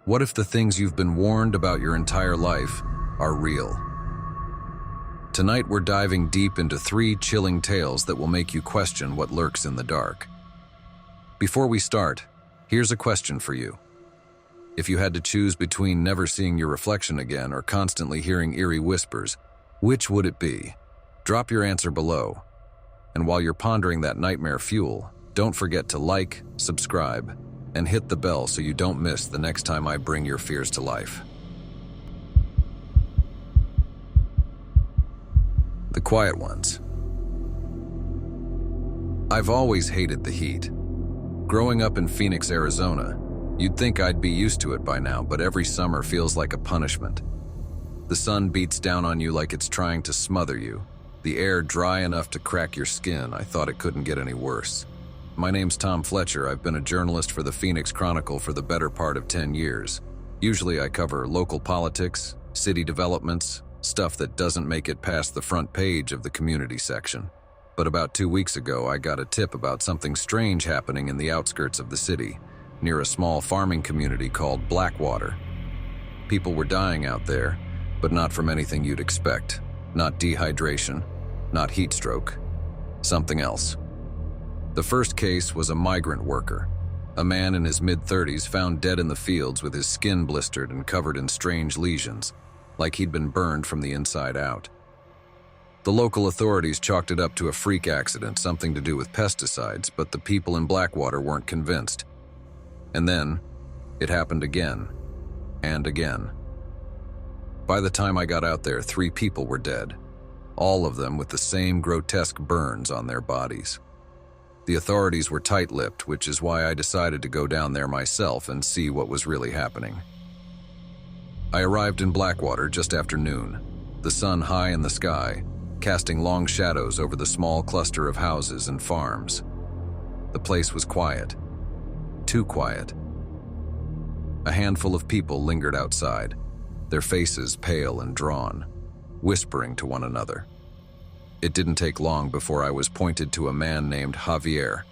What if the things you've been warned about your entire life are real? Tonight we're diving deep into 3 chilling tales that will make you question what lurks in the dark. Before we start, here's a question for you. If you had to choose between never seeing your reflection again or constantly hearing eerie whispers, which would it be? Drop your answer below. And while you're pondering that nightmare fuel, don't forget to like, subscribe, and hit the bell so you don't miss the next time I bring your fears to life. The quiet ones. I've always hated the heat. Growing up in Phoenix, Arizona, you'd think I'd be used to it by now, but every summer feels like a punishment. The sun beats down on you like it's trying to smother you. The air dry enough to crack your skin. I thought it couldn't get any worse. My name's Tom Fletcher. I've been a journalist for the Phoenix Chronicle for the better part of 10 years. Usually I cover local politics, city developments, stuff that doesn't make it past the front page of the community section. But about 2 weeks ago, I got a tip about something strange happening in the outskirts of the city, near a small farming community called Blackwater. People were dying out there, but not from anything you'd expect. Not dehydration, not heat stroke, something else. The first case was a migrant worker, a man in his mid-30s found dead in the fields with his skin blistered and covered in strange lesions, like he'd been burned from the inside out. The local authorities chalked it up to a freak accident, something to do with pesticides, but the people in Blackwater weren't convinced. And then, it happened again, and again. By the time I got out there, 3 people were dead, all of them with the same grotesque burns on their bodies. The authorities were tight-lipped, which is why I decided to go down there myself and see what was really happening. I arrived in Blackwater just after noon, the sun high in the sky, casting long shadows over the small cluster of houses and farms. The place was quiet. Too quiet. A handful of people lingered outside, their faces pale and drawn, whispering to one another. It didn't take long before I was pointed to a man named Javier,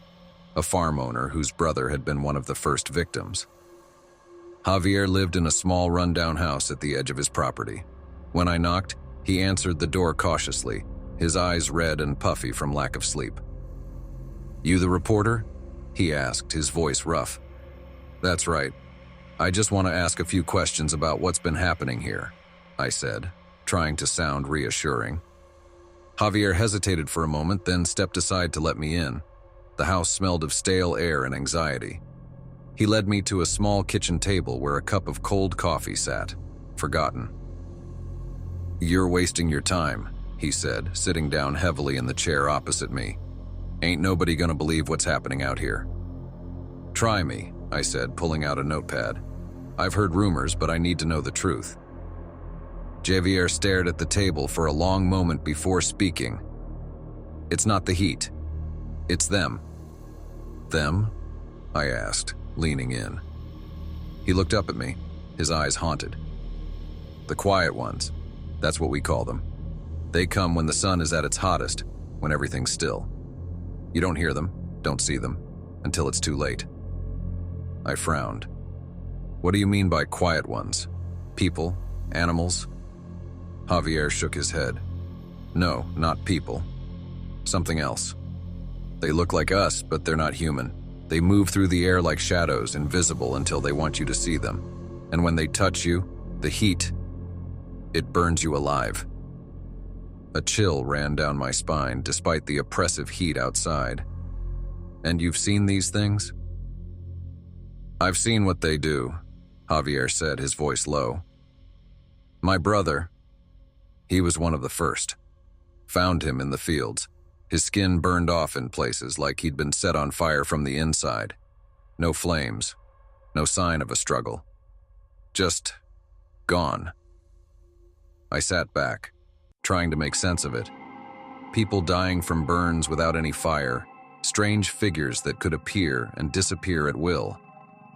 a farm owner whose brother had been one of the first victims. Javier lived in a small rundown house at the edge of his property. When I knocked, he answered the door cautiously, his eyes red and puffy from lack of sleep. "You the reporter?" he asked, his voice rough. "That's right. I just want to ask a few questions about what's been happening here," I said, trying to sound reassuring. Javier hesitated for a moment, then stepped aside to let me in. The house smelled of stale air and anxiety. He led me to a small kitchen table where a cup of cold coffee sat, forgotten. "You're wasting your time," he said, sitting down heavily in the chair opposite me. "Ain't nobody gonna believe what's happening out here." "Try me," I said, pulling out a notepad. "I've heard rumors, but I need to know the truth." Javier stared at the table for a long moment before speaking. "It's not the heat. It's them." "Them?" I asked, leaning in. He looked up at me, his eyes haunted. "The quiet ones. That's what we call them. They come when the sun is at its hottest, when everything's still. You don't hear them, don't see them, until it's too late." I frowned. "What do you mean by quiet ones? People? Animals?" Javier shook his head. "No, not people. Something else. They look like us, but they're not human. They move through the air like shadows, invisible until they want you to see them. And when they touch you, the heat, it burns you alive." A chill ran down my spine despite the oppressive heat outside. "And you've seen these things?" "I've seen what they do," Javier said, his voice low. "My brother, he was one of the first. Found him in the fields. His skin burned off in places like he'd been set on fire from the inside. No flames, no sign of a struggle. Just gone." I sat back, trying to make sense of it. People dying from burns without any fire, strange figures that could appear and disappear at will.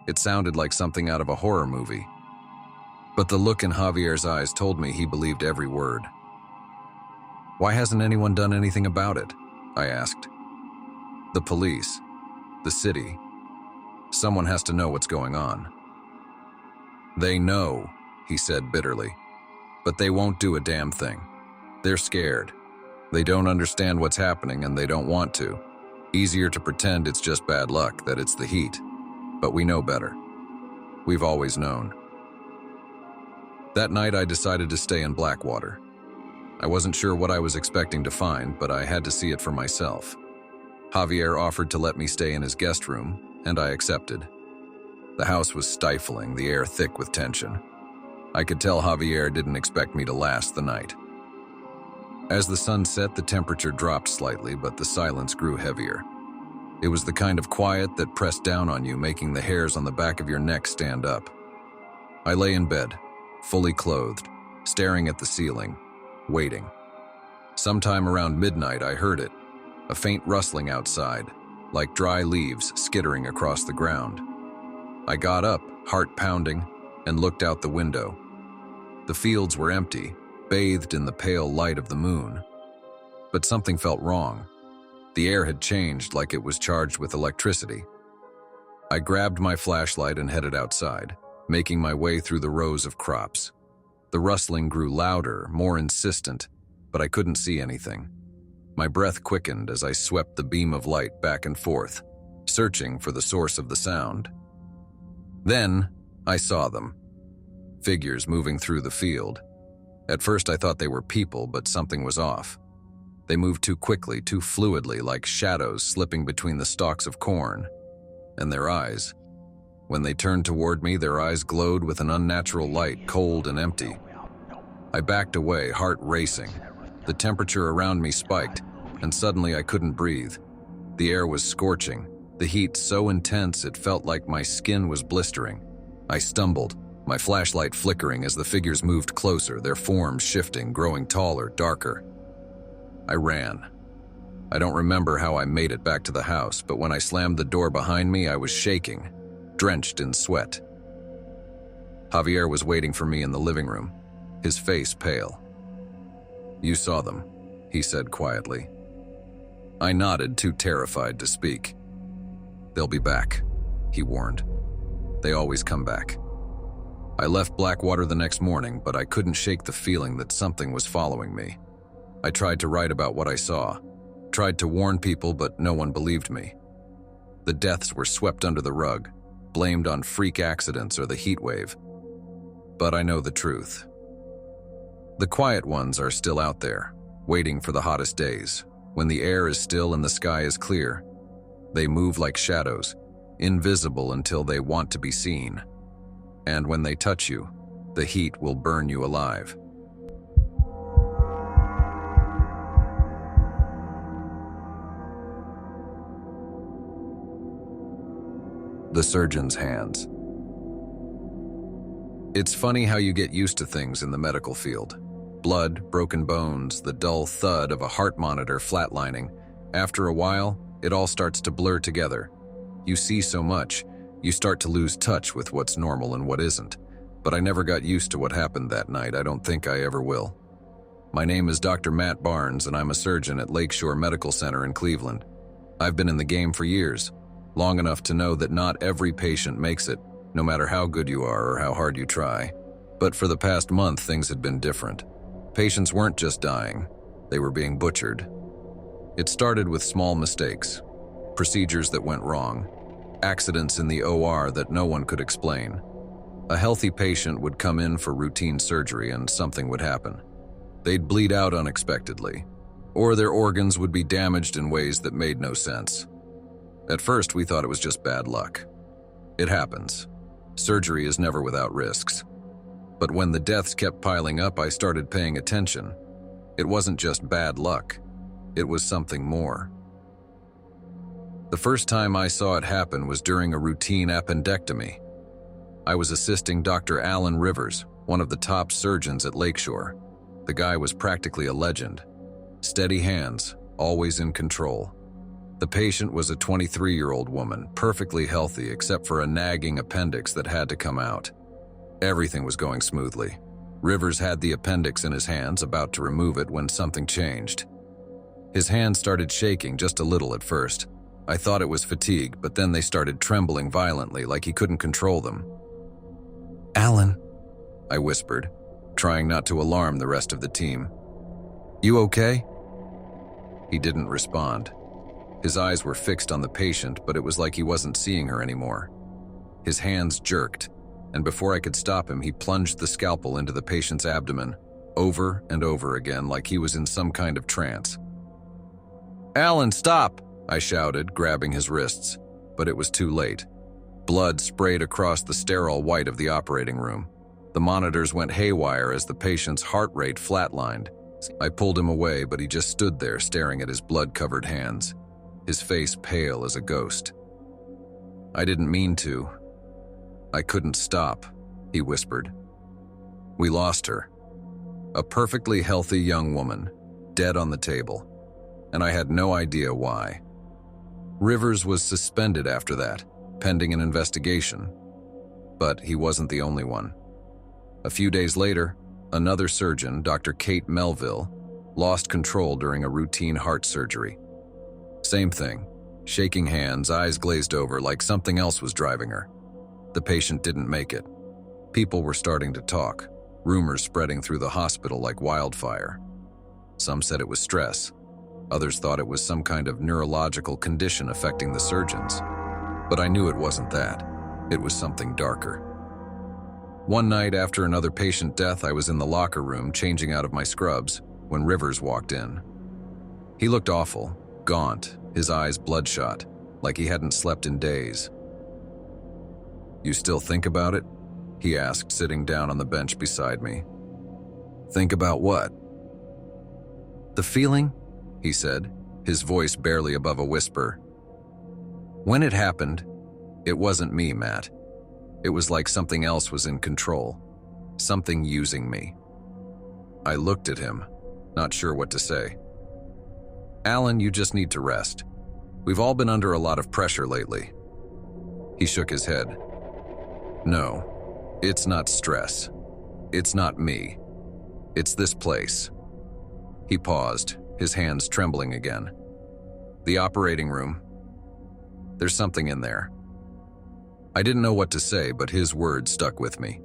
It sounded like something out of a horror movie. But the look in Javier's eyes told me he believed every word. "Why hasn't anyone done anything about it?" I asked. "The police, the city. Someone has to know what's going on." "They know," he said bitterly, "but they won't do a damn thing. They're scared. They don't understand what's happening and they don't want to. Easier to pretend it's just bad luck, that it's the heat. But we know better. We've always known." That night I decided to stay in Blackwater. I wasn't sure what I was expecting to find, but I had to see it for myself. Javier offered to let me stay in his guest room, and I accepted. The house was stifling, the air thick with tension. I could tell Javier didn't expect me to last the night. As the sun set, the temperature dropped slightly, but the silence grew heavier. It was the kind of quiet that pressed down on you, making the hairs on the back of your neck stand up. I lay in bed, fully clothed, staring at the ceiling, waiting. Sometime around midnight, I heard it, a faint rustling outside, like dry leaves skittering across the ground. I got up, heart pounding, and looked out the window. The fields were empty, bathed in the pale light of the moon. But something felt wrong. The air had changed, like it was charged with electricity. I grabbed my flashlight and headed outside, making my way through the rows of crops. The rustling grew louder, more insistent, but I couldn't see anything. My breath quickened as I swept the beam of light back and forth, searching for the source of the sound. Then, I saw them. Figures moving through the field. At first I thought they were people, but something was off. They moved too quickly, too fluidly, like shadows slipping between the stalks of corn. And their eyes. When they turned toward me, their eyes glowed with an unnatural light, cold and empty. I backed away, heart racing. The temperature around me spiked, and suddenly I couldn't breathe. The air was scorching, the heat so intense it felt like my skin was blistering. I stumbled, my flashlight flickering as the figures moved closer, their forms shifting, growing taller, darker. I ran. I don't remember how I made it back to the house, but when I slammed the door behind me, I was shaking, drenched in sweat. Javier was waiting for me in the living room, his face pale. "You saw them," he said quietly. I nodded, too terrified to speak. "They'll be back," he warned. "They always come back." I left Blackwater the next morning, but I couldn't shake the feeling that something was following me. I tried to write about what I saw, tried to warn people, but no one believed me. The deaths were swept under the rug, blamed on freak accidents or the heat wave. But I know the truth. The quiet ones are still out there, waiting for the hottest days, when the air is still and the sky is clear. They move like shadows, invisible until they want to be seen. And when they touch you, the heat will burn you alive. The surgeon's hands. It's funny how you get used to things in the medical field. Blood, broken bones, the dull thud of a heart monitor flatlining. After a while, it all starts to blur together. You see so much, you start to lose touch with what's normal and what isn't. But I never got used to what happened that night. I don't think I ever will. My name is Dr. Matt Barnes, and I'm a surgeon at Lakeshore Medical Center in Cleveland. I've been in the game for years, long enough to know that not every patient makes it, no matter how good you are or how hard you try. But for the past month, things had been different. Patients weren't just dying, they were being butchered. It started with small mistakes, procedures that went wrong, accidents in the OR that no one could explain. A healthy patient would come in for routine surgery and something would happen. They'd bleed out unexpectedly, or their organs would be damaged in ways that made no sense. At first, we thought it was just bad luck. It happens. Surgery is never without risks. But when the deaths kept piling up, I started paying attention. It wasn't just bad luck. It was something more. The first time I saw it happen was during a routine appendectomy. I was assisting Dr. Alan Rivers, one of the top surgeons at Lakeshore. The guy was practically a legend. Steady hands, always in control. The patient was a 23-year-old woman, perfectly healthy except for a nagging appendix that had to come out. Everything was going smoothly. Rivers had the appendix in his hands, about to remove it when something changed. His hands started shaking just a little at first. I thought it was fatigue, but then they started trembling violently, like he couldn't control them. "Alan," I whispered, trying not to alarm the rest of the team. "You okay?" He didn't respond. His eyes were fixed on the patient, but it was like he wasn't seeing her anymore. His hands jerked, and before I could stop him, he plunged the scalpel into the patient's abdomen, over and over again, like he was in some kind of trance. "Alan, stop!" I shouted, grabbing his wrists, but it was too late. Blood sprayed across the sterile white of the operating room. The monitors went haywire as the patient's heart rate flatlined. I pulled him away, but he just stood there staring at his blood-covered hands, his face pale as a ghost. "I didn't mean to. I couldn't stop," he whispered. "We lost her. A perfectly healthy young woman, dead on the table, and I had no idea why." Rivers was suspended after that, pending an investigation. But he wasn't the only one. A few days later, another surgeon, Dr. Kate Melville, lost control during a routine heart surgery. Same thing, shaking hands, eyes glazed over, like something else was driving her. The patient didn't make it. People were starting to talk, rumors spreading through the hospital like wildfire. Some said it was stress. Others thought it was some kind of neurological condition affecting the surgeons. But I knew it wasn't that. It was something darker. One night after another patient death, I was in the locker room changing out of my scrubs when Rivers walked in. He looked awful, gaunt, his eyes bloodshot, like he hadn't slept in days. "You still think about it?" he asked, sitting down on the bench beside me. "Think about what?" "The feeling," he said, his voice barely above a whisper. "When it happened, it wasn't me, Matt. It was like something else was in control, something using me." I looked at him, not sure what to say. "Alan, you just need to rest. We've all been under a lot of pressure lately." He shook his head. "No, it's not stress. It's not me. It's this place." He paused, his hands trembling again. "The operating room. There's something in there." I didn't know what to say, but his words stuck with me.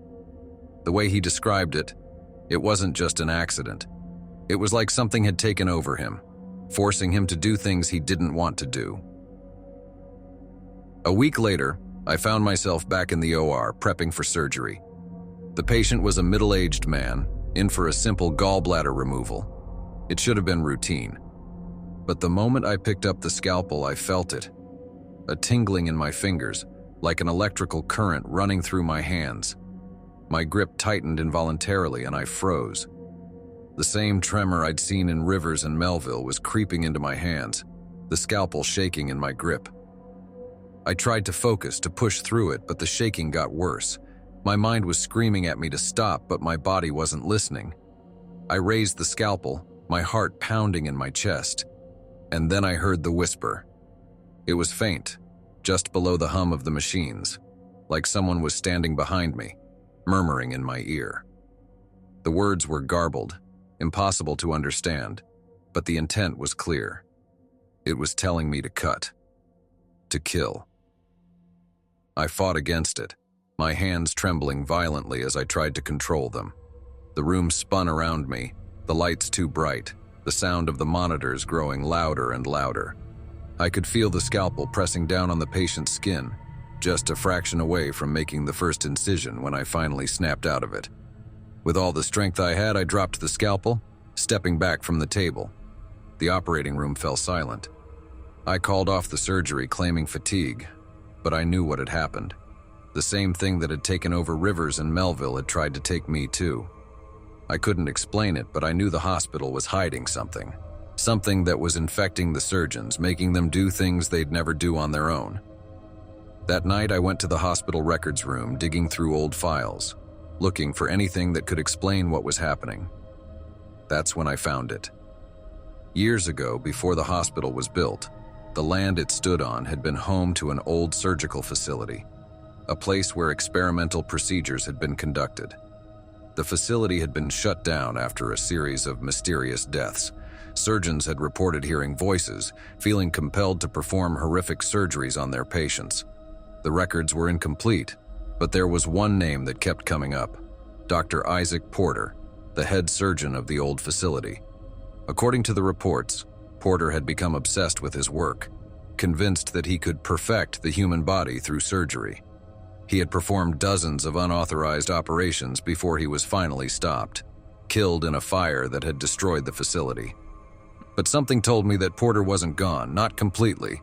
The way he described it, it wasn't just an accident. It was like something had taken over him, forcing him to do things he didn't want to do. A week later, I found myself back in the OR, prepping for surgery. The patient was a middle-aged man, in for a simple gallbladder removal. It should have been routine. But the moment I picked up the scalpel, I felt it. A tingling in my fingers, like an electrical current running through my hands. My grip tightened involuntarily and I froze. The same tremor I'd seen in Rivers and Melville was creeping into my hands, the scalpel shaking in my grip. I tried to focus, to push through it, but the shaking got worse. My mind was screaming at me to stop, but my body wasn't listening. I raised the scalpel, my heart pounding in my chest. And then I heard the whisper. It was faint, just below the hum of the machines, like someone was standing behind me, murmuring in my ear. The words were garbled, impossible to understand, but the intent was clear. It was telling me to cut, to kill. I fought against it, my hands trembling violently as I tried to control them. The room spun around me, the lights too bright, the sound of the monitors growing louder and louder. I could feel the scalpel pressing down on the patient's skin, just a fraction away from making the first incision when I finally snapped out of it. With all the strength I had, I dropped the scalpel, stepping back from the table. The operating room fell silent. I called off the surgery, claiming fatigue, but I knew what had happened. The same thing that had taken over Rivers and Melville had tried to take me too. I couldn't explain it, but I knew the hospital was hiding something. Something that was infecting the surgeons, making them do things they'd never do on their own. That night, I went to the hospital records room, digging through old files, looking for anything that could explain what was happening. That's when I found it. Years ago, before the hospital was built, the land it stood on had been home to an old surgical facility, a place where experimental procedures had been conducted. The facility had been shut down after a series of mysterious deaths. Surgeons had reported hearing voices, feeling compelled to perform horrific surgeries on their patients. The records were incomplete, But there was one name that kept coming up: Dr. Isaac Porter, the head surgeon of the old facility. According to the reports, Porter had become obsessed with his work, convinced that he could perfect the human body through surgery. He had performed dozens of unauthorized operations before he was finally stopped, killed in a fire that had destroyed the facility. But something told me that Porter wasn't gone, not completely.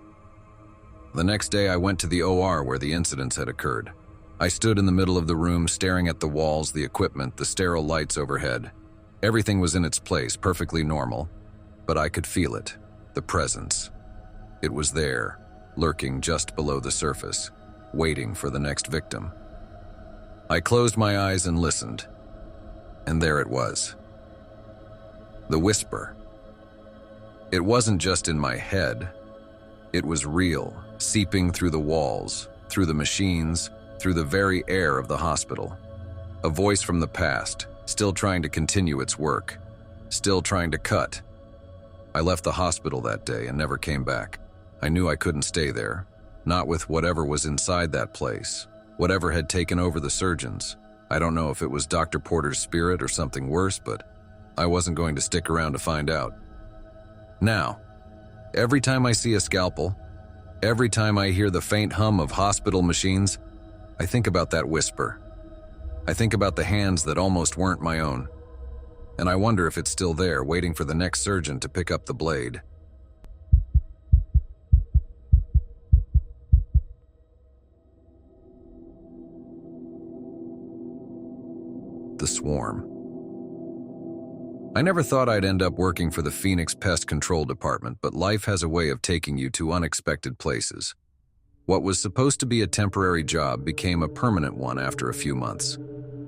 The next day I went to the OR where the incidents had occurred. I stood in the middle of the room staring at the walls, the equipment, the sterile lights overhead. Everything was in its place, perfectly normal, but I could feel it, the presence. It was there, lurking just below the surface, waiting for the next victim. I closed my eyes and listened, and there it was. The whisper. It wasn't just in my head. It was real, seeping through the walls, through the machines, through the very air of the hospital. A voice from the past, still trying to continue its work, still trying to cut. I left the hospital that day and never came back. I knew I couldn't stay there, not with whatever was inside that place, whatever had taken over the surgeons. I don't know if it was Dr. Porter's spirit or something worse, but I wasn't going to stick around to find out. Now, every time I see a scalpel, every time I hear the faint hum of hospital machines, I think about that whisper. I think about the hands that almost weren't my own. And I wonder if it's still there, waiting for the next surgeon to pick up the blade. The swarm. I never thought I'd end up working for the Phoenix Pest Control Department, but life has a way of taking you to unexpected places. What was supposed to be a temporary job became a permanent one after a few months.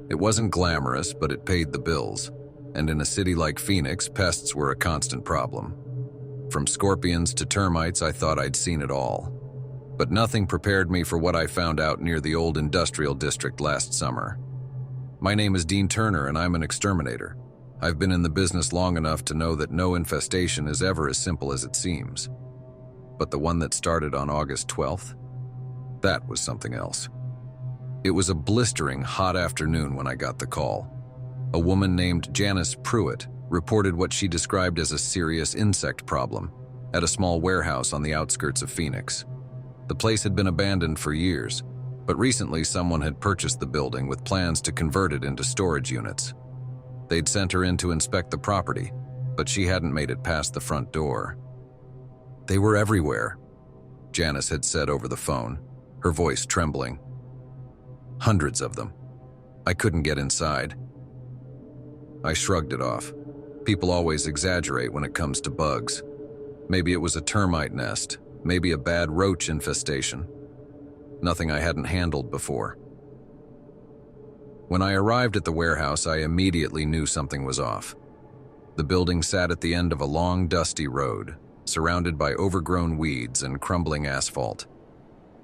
It wasn't glamorous, but it paid the bills. And in a city like Phoenix, pests were a constant problem. From scorpions to termites, I thought I'd seen it all. But nothing prepared me for what I found out near the old industrial district last summer. My name is Dean Turner, and I'm an exterminator. I've been in the business long enough to know that no infestation is ever as simple as it seems. But the one that started on August 12th? That was something else. It was a blistering hot afternoon when I got the call. A woman named Janice Pruitt reported what she described as a serious insect problem at a small warehouse on the outskirts of Phoenix. The place had been abandoned for years, but recently someone had purchased the building with plans to convert it into storage units. They'd sent her in to inspect the property, but she hadn't made it past the front door. They were everywhere, Janice had said over the phone, her voice trembling. Hundreds of them. I couldn't get inside. I shrugged it off. People always exaggerate when it comes to bugs. Maybe it was a termite nest, maybe a bad roach infestation. Nothing I hadn't handled before. When I arrived at the warehouse, I immediately knew something was off. The building sat at the end of a long, dusty road, surrounded by overgrown weeds and crumbling asphalt.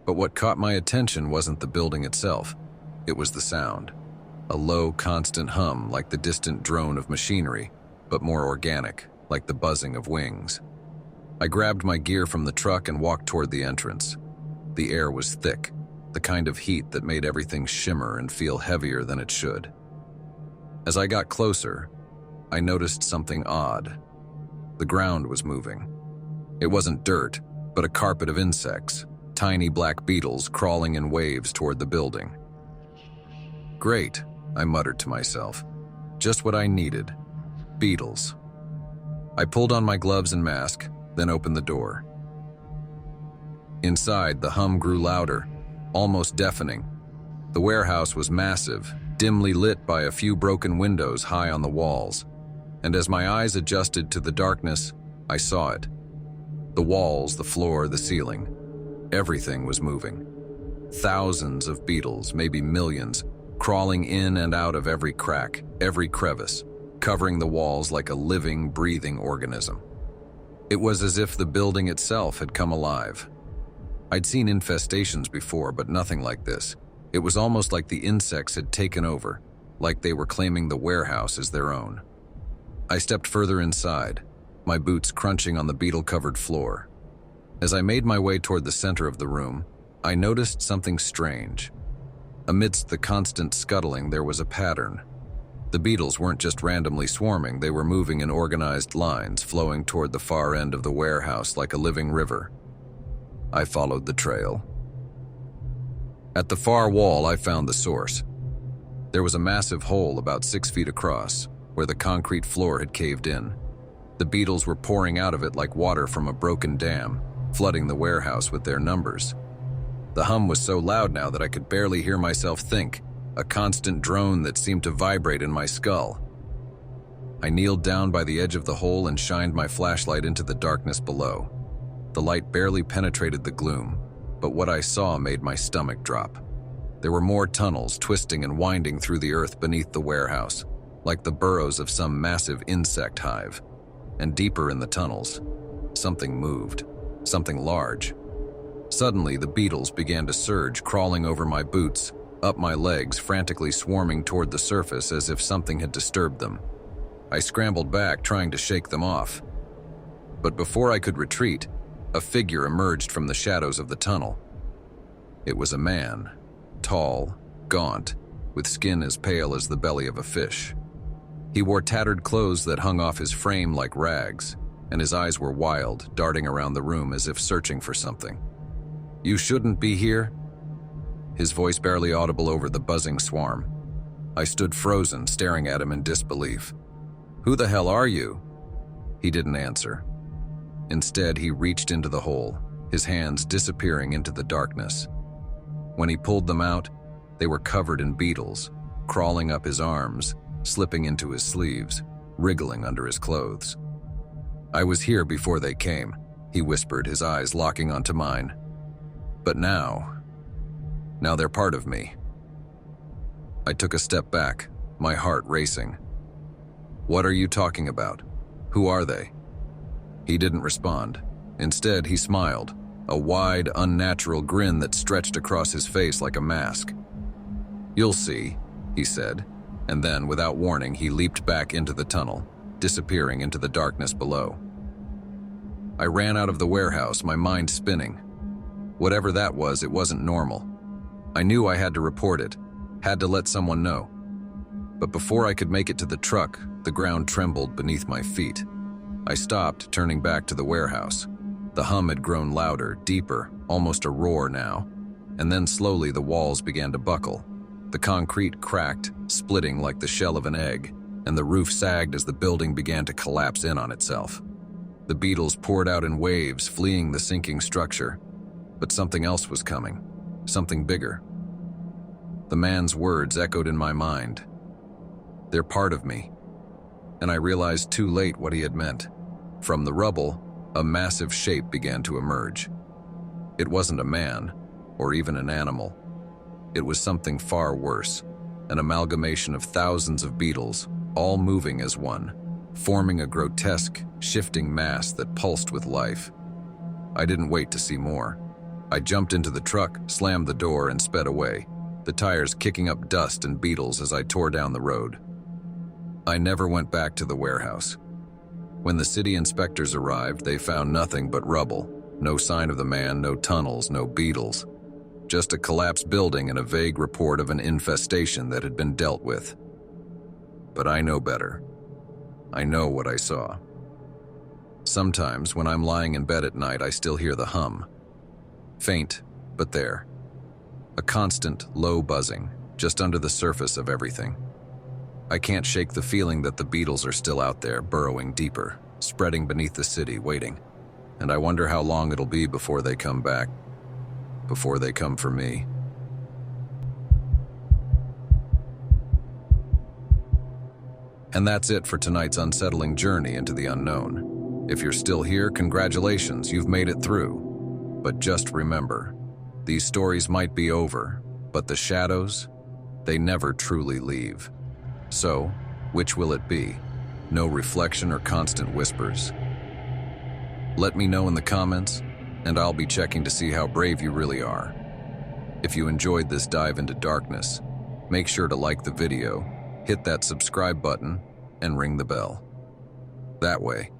But what caught my attention wasn't the building itself. It was the sound. A low, constant hum like the distant drone of machinery, but more organic, like the buzzing of wings. I grabbed my gear from the truck and walked toward the entrance. The air was thick, the kind of heat that made everything shimmer and feel heavier than it should. As I got closer, I noticed something odd. The ground was moving. It wasn't dirt, but a carpet of insects, tiny black beetles crawling in waves toward the building. Great, I muttered to myself. Just what I needed. Beetles. I pulled on my gloves and mask, then opened the door. Inside, the hum grew louder, almost deafening. The warehouse was massive, dimly lit by a few broken windows high on the walls. And as my eyes adjusted to the darkness, I saw it. The walls, the floor, the ceiling. Everything was moving. Thousands of beetles, maybe millions, crawling in and out of every crack, every crevice, covering the walls like a living, breathing organism. It was as if the building itself had come alive. I'd seen infestations before, but nothing like this. It was almost like the insects had taken over, like they were claiming the warehouse as their own. I stepped further inside, my boots crunching on the beetle-covered floor. As I made my way toward the center of the room, I noticed something strange. Amidst the constant scuttling, there was a pattern. The beetles weren't just randomly swarming, they were moving in organized lines, flowing toward the far end of the warehouse like a living river. I followed the trail. At the far wall, I found the source. There was a massive hole about 6 feet across, where the concrete floor had caved in. The beetles were pouring out of it like water from a broken dam, flooding the warehouse with their numbers. The hum was so loud now that I could barely hear myself think, a constant drone that seemed to vibrate in my skull. I kneeled down by the edge of the hole and shined my flashlight into the darkness below. The light barely penetrated the gloom, but what I saw made my stomach drop. There were more tunnels twisting and winding through the earth beneath the warehouse, like the burrows of some massive insect hive. And deeper in the tunnels, something moved, something large. Suddenly, the beetles began to surge, crawling over my boots, up my legs, frantically swarming toward the surface as if something had disturbed them. I scrambled back, trying to shake them off. But before I could retreat, a figure emerged from the shadows of the tunnel. It was a man, tall, gaunt, with skin as pale as the belly of a fish. He wore tattered clothes that hung off his frame like rags, and his eyes were wild, darting around the room as if searching for something. "You shouldn't be here?" His voice barely audible over the buzzing swarm. I stood frozen, staring at him in disbelief. "Who the hell are you?" He didn't answer. Instead, he reached into the hole, his hands disappearing into the darkness. When he pulled them out, they were covered in beetles, crawling up his arms, slipping into his sleeves, wriggling under his clothes. "I was here before they came," he whispered, his eyes locking onto mine. "But now they're part of me." I took a step back, my heart racing. "What are you talking about? Who are they?" He didn't respond. Instead, he smiled, a wide, unnatural grin that stretched across his face like a mask. "You'll see," he said, and then, without warning, he leaped back into the tunnel, disappearing into the darkness below. I ran out of the warehouse, my mind spinning. Whatever that was, it wasn't normal. I knew I had to report it, had to let someone know. But before I could make it to the truck, the ground trembled beneath my feet. I stopped, turning back to the warehouse. The hum had grown louder, deeper, almost a roar now. And then slowly the walls began to buckle. The concrete cracked, splitting like the shell of an egg, and the roof sagged as the building began to collapse in on itself. The beetles poured out in waves, fleeing the sinking structure. But something else was coming, something bigger. The man's words echoed in my mind. "They're part of me." And I realized too late what he had meant. From the rubble, a massive shape began to emerge. It wasn't a man, or even an animal. It was something far worse, an amalgamation of thousands of beetles, all moving as one, forming a grotesque, shifting mass that pulsed with life. I didn't wait to see more. I jumped into the truck, slammed the door, and sped away, the tires kicking up dust and beetles as I tore down the road. I never went back to the warehouse. When the city inspectors arrived, they found nothing but rubble. No sign of the man, no tunnels, no beetles. Just a collapsed building and a vague report of an infestation that had been dealt with. But I know better. I know what I saw. Sometimes, when I'm lying in bed at night, I still hear the hum. Faint, but there. A constant, low buzzing, just under the surface of everything. I can't shake the feeling that the beetles are still out there, burrowing deeper, spreading beneath the city, waiting. And I wonder how long it'll be before they come back, before they come for me. And that's it for tonight's unsettling journey into the unknown. If you're still here, congratulations, you've made it through. But just remember, these stories might be over, but the shadows, they never truly leave. So, which will it be? No reflection or constant whispers? Let me know in the comments, and I'll be checking to see how brave you really are. If you enjoyed this dive into darkness, make sure to like the video, hit that subscribe button, and ring the bell. That way,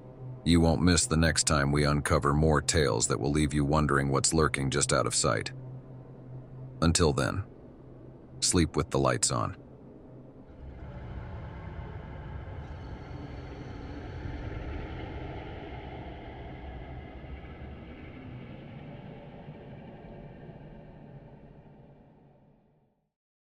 you won't miss the next time we uncover more tales that will leave you wondering what's lurking just out of sight. Until then. Sleep with the lights on.